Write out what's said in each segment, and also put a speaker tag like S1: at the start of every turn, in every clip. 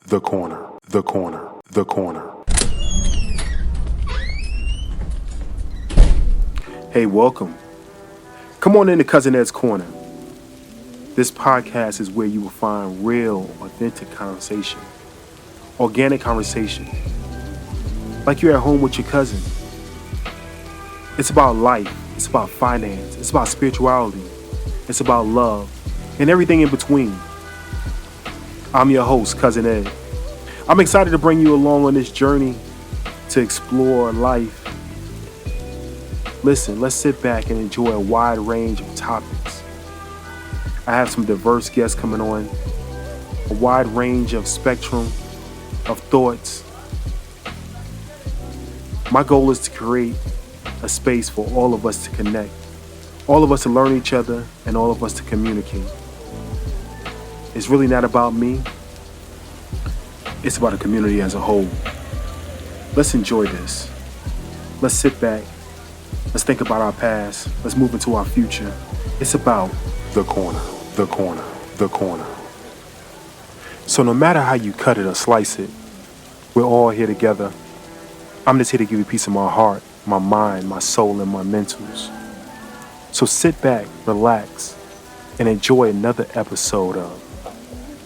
S1: The corner, the corner, the corner. Hey, welcome. Come on into Cousin Ed's Corner. This podcast is where you will find real, authentic conversation, organic conversation, like you're at home with your cousin. It's about life, it's about finance, it's about spirituality, it's about love, and everything in between. I'm your host, Cousin Ed. I'm excited to bring you along on this journey to explore life. Listen, let's sit back and enjoy a wide range of topics. I have some diverse guests coming on, a wide range of spectrum of thoughts. My goal is to create a space for all of us to connect, all of us to learn each other, and all of us to communicate. It's really not about me. It's about the community as a whole. Let's enjoy this. Let's sit back. Let's think about our past. Let's move into our future. It's about the corner, the corner, the corner. So no matter how you cut it or slice it, we're all here together. I'm just here to give you a piece of my heart, my mind, my soul, and my mentals. So sit back, relax, and enjoy another episode of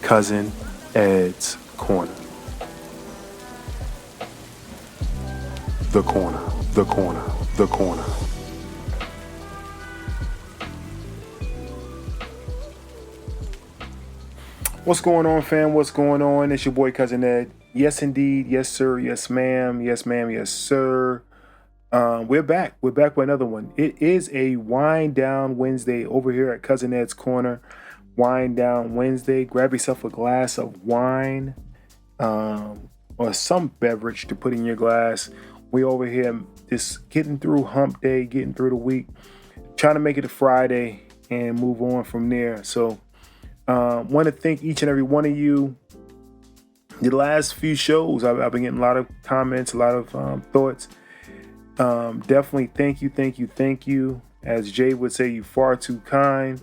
S1: Cousin Ed's Corner. The corner, the corner, the corner. What's going on, fam? What's going on? It's your boy, Cousin Ed. Yes, indeed. Yes, sir. Yes, ma'am. Yes, ma'am. Yes, sir. We're back. We're back with another one. It is a wind down Wednesday over here at Cousin Ed's Corner. Wind down Wednesday. Grab yourself a glass of wine or some beverage to put in your glass. We over here just getting through hump day, getting through the week, trying to make it a Friday and move on from there. So want to thank each and every one of you. The last few shows, I've been getting a lot of comments, a lot of thoughts. Definitely thank you. As Jay would say, you far too kind.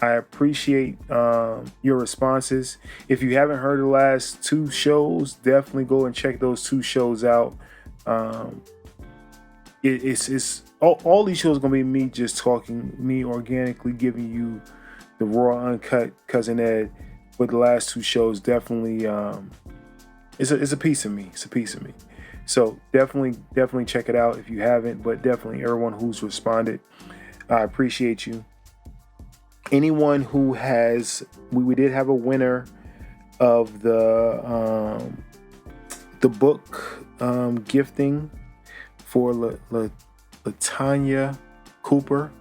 S1: I appreciate your responses. If you haven't heard the last two shows, definitely go and check those two shows out. It's all these shows are gonna be me just talking, me organically giving you the raw, uncut Cousin Ed. But the last two shows definitely it's a piece of me. It's a piece of me. So definitely check it out if you haven't. But definitely everyone who's responded, I appreciate you. Anyone who has, we did have a winner of the book gifting for Latoya Cooper,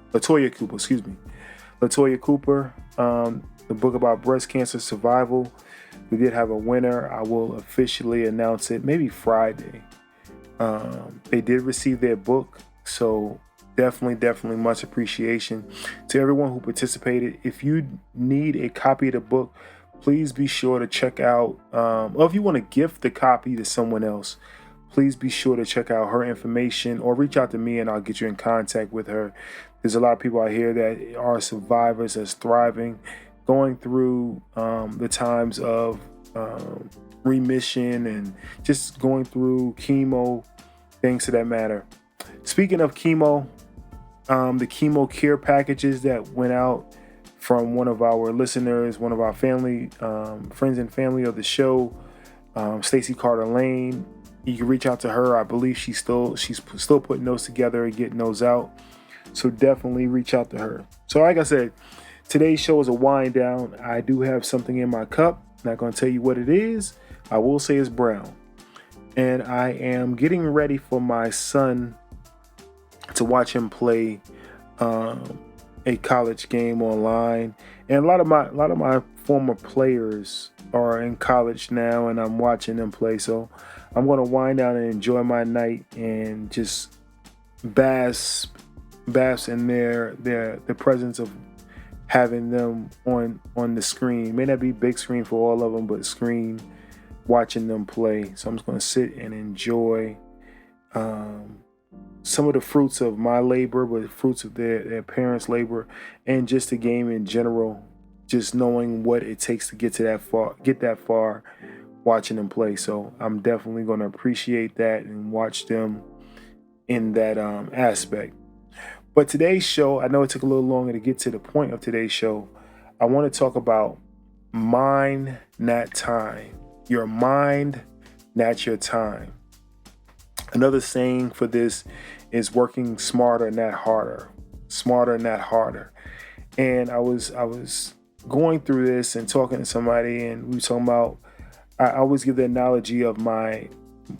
S1: the book about breast cancer survival. We did have a winner. I will officially announce it maybe Friday. They did receive their book, so definitely much appreciation to everyone who participated. If you need a copy of the book, please be sure to check out, or if you want to gift the copy to someone else, please be sure to check out her information or reach out to me and I'll get you in contact with her. There's a lot of people out here that are survivors, that's thriving, going through the times of remission and just going through chemo, things to that matter. Speaking of chemo, the chemo care packages that went out from one of our listeners, one of our family, friends and family of the show, Stacy Carter Lane. You can reach out to her. I believe she's still putting those together and getting those out. So definitely reach out to her. So like I said, today's show is a wind down. I do have something in my cup. Not going to tell you what it is. I will say it's brown. And I am getting ready for my son to watch him play a college game online. And a lot of my former players are in college now, and I'm watching them play. So I'm going to wind down and enjoy my night and just bask in the presence of having them on the screen. May not be big screen for all of them, but screen, watching them play. So I'm just going to sit and enjoy some of the fruits of my labor, but the fruits of their parents' labor, and just the game in general. Just knowing what it takes to get that far watching them play. So I'm definitely going to appreciate that and watch them in that aspect. But today's show, I know it took a little longer to get to the point of today's show. I want to talk about mind, not time. Your mind, not your time. Another saying for this is working smarter, not harder. Smarter, not harder. And I was going through this and talking to somebody, and we were talking about. I always give the analogy of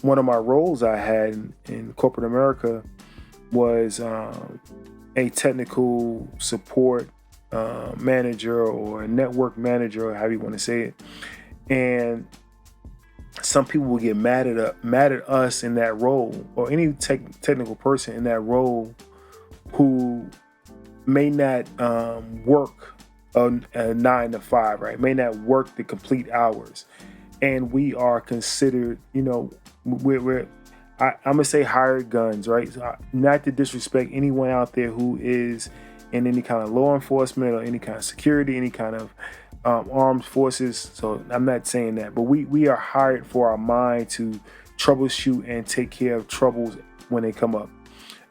S1: one of my roles I had in corporate America was a technical support manager or a network manager, or however you want to say it. And some people will get mad at us in that role, or any technical person in that role who may not work a 9 to 5, right? May not work the complete hours, and we are considered, I'm gonna say hired guns, right? So, not to disrespect anyone out there who is in any kind of law enforcement or any kind of security, any kind of armed forces. So I'm not saying that, but we are hired for our mind to troubleshoot and take care of troubles when they come up.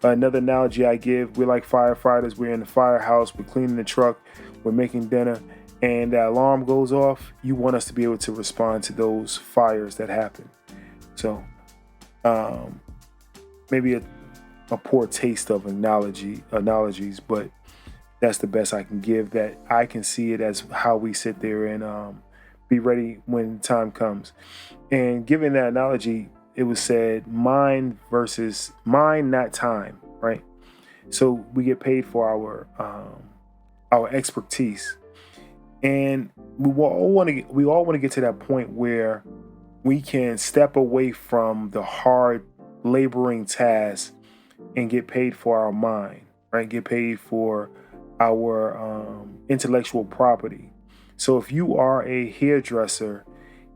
S1: Another analogy I give, we're like firefighters. We're in the firehouse, we're cleaning the truck, we're making dinner, and the alarm goes off. You want us to be able to respond to those fires that happen. So maybe a poor taste of analogies, but that's the best I can give, that I can see it as how we sit there and be ready when time comes. And given that analogy, it was said mind, not time, right? So we get paid for our expertise, and we all want to get to that point where we can step away from the hard laboring tasks and get paid for our mind, right? Get paid for our intellectual property. So if you are a hairdresser,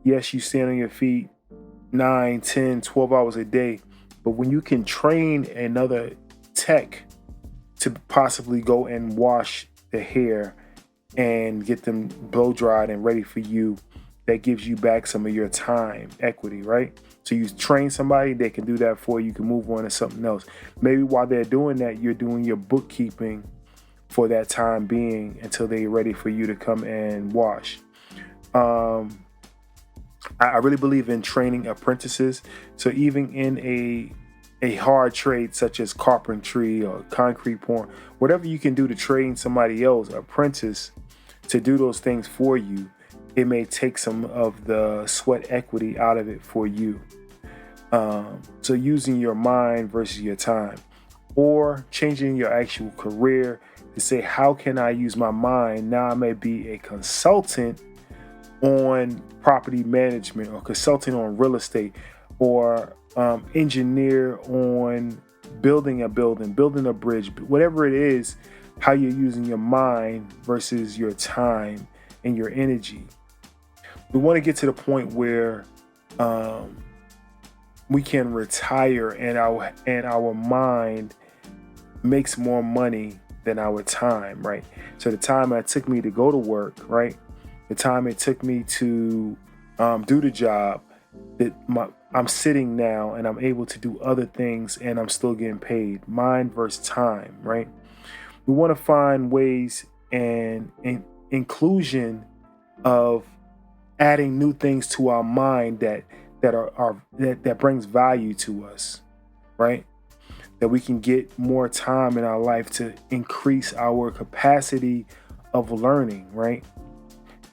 S1: yes, you stand on your feet 9, 10, 12 hours a day, but when you can train another tech to possibly go and wash the hair and get them blow dried and ready for you, that gives you back some of your time equity, right? So you train somebody, they can do that for you. You can move on to something else. Maybe while they're doing that, you're doing your bookkeeping for that time being until they're ready for you to come and wash. I really believe in training apprentices. So even in a hard trade such as carpentry or concrete pouring, whatever you can do to train somebody else, apprentice, to do those things for you, it may take some of the sweat equity out of it for you. So using your mind versus your time, or changing your actual career to say, how can I use my mind? Now I may be a consultant on property management, or consulting on real estate, or engineer on building a building, building a bridge, whatever it is, how you're using your mind versus your time and your energy. We want to get to the point where we can retire and our mind makes more money than our time, right? So the time it took me to go to work, right? The time it took me to do the job, I'm sitting now and I'm able to do other things and I'm still getting paid. Mind versus time, right? We want to find ways and inclusion of adding new things to our mind that brings value to us, right? That we can get more time in our life to increase our capacity of learning, right?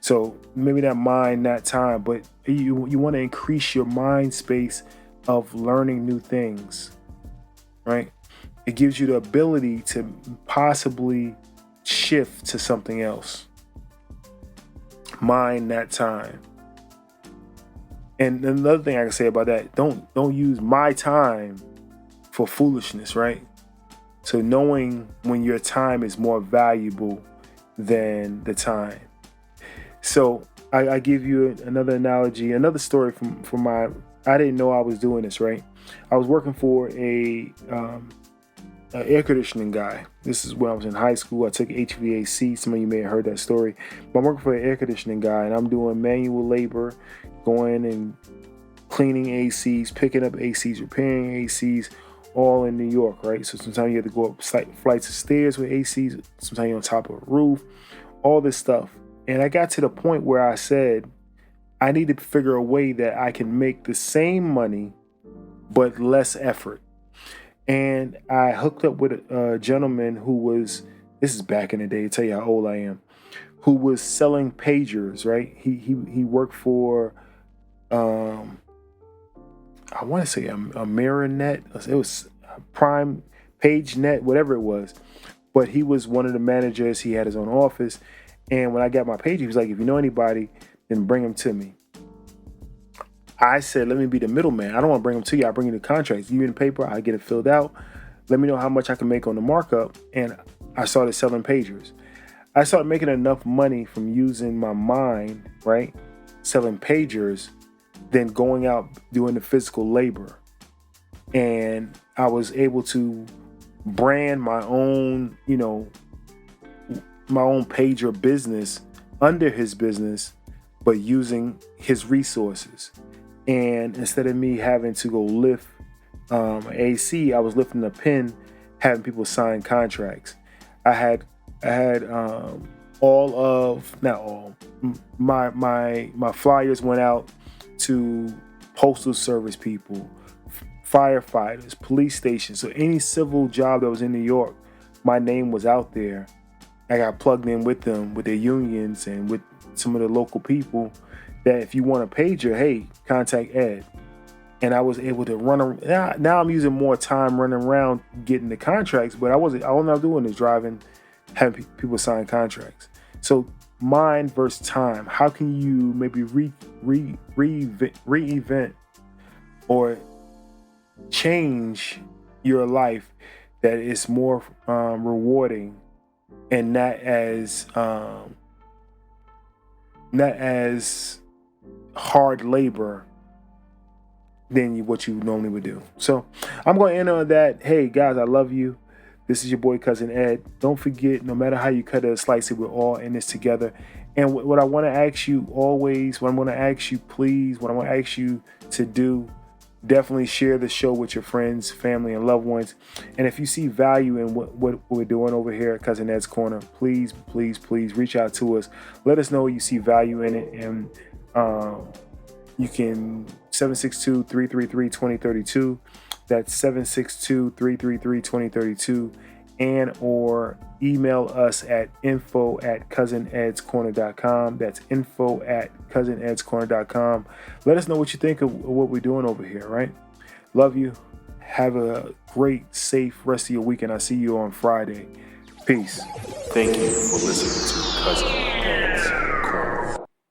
S1: So maybe not mind, not time, but you want to increase your mind space of learning new things, right? It gives you the ability to possibly shift to something else. Mind, not time. And another thing I can say about that, don't use my time for foolishness, right? So knowing when your time is more valuable than the time. So I give you another analogy, another story from I didn't know I was doing this, right? I was working for a air conditioning guy. This is when I was in high school. I took HVAC. Some of you may have heard that story. But I'm working for an air conditioning guy, and I'm doing manual labor, going and cleaning ACs, picking up ACs, repairing ACs, all in New York, right? So sometimes you have to go up flights of stairs with ACs, sometimes you're on top of a roof, all this stuff. And I got to the point where I said, I need to figure a way that I can make the same money, but less effort. And I hooked up with a gentleman who was, this is back in the day, to tell you how old I am, who was selling pagers, right? He worked for, I want to say a MirrorNet. It was Prime PageNet, whatever it was. But he was one of the managers. He had his own office. And when I got my pager, he was like, if you know anybody, then bring them to me. I said, let me be the middleman. I don't want to bring them to you. I'll bring you the contracts. You in the paper, I get it filled out. Let me know how much I can make on the markup. And I started selling pagers. I started making enough money from using my mind, right? Selling pagers, than going out doing the physical labor. And I was able to brand my own, my own pager business under his business, but using his resources. And instead of me having to go lift AC, I was lifting a pen, having people sign contracts. I had all of, not all, my flyers went out to postal service people, firefighters, police stations. So any civil job that was in New York, my name was out there. I got plugged in with them, with their unions and with some of the local people, that if you want a pager, hey, contact Ed. And I was able to run around. Now I'm using more time running around getting the contracts, but all I'm doing is driving, having people sign contracts. So mind versus time. How can you maybe reinvent or change your life that is more rewarding and not as hard labor than what you normally would do. So I'm going to end on that. Hey guys, I love you. This is your boy Cousin Ed. Don't forget, no matter how you cut it or slice it, we're all in this together. And what I want to ask you always, what I'm going to ask you please, what I want to ask you to do, definitely share the show with your friends, family, and loved ones. And if you see value in what we're doing over here at Cousin Ed's Corner, please reach out to us. Let us know you see value in it. And you can 762-333-2032. That's 762-333-2032. And or email us at info@cousinedscorner.com. That's info@cousinedscorner.com. Let us know what you think of what we're doing over here, right? Love you. Have a great, safe rest of your weekend. I'll see you on Friday. Peace. Thank you for listening to Cousin Ed's.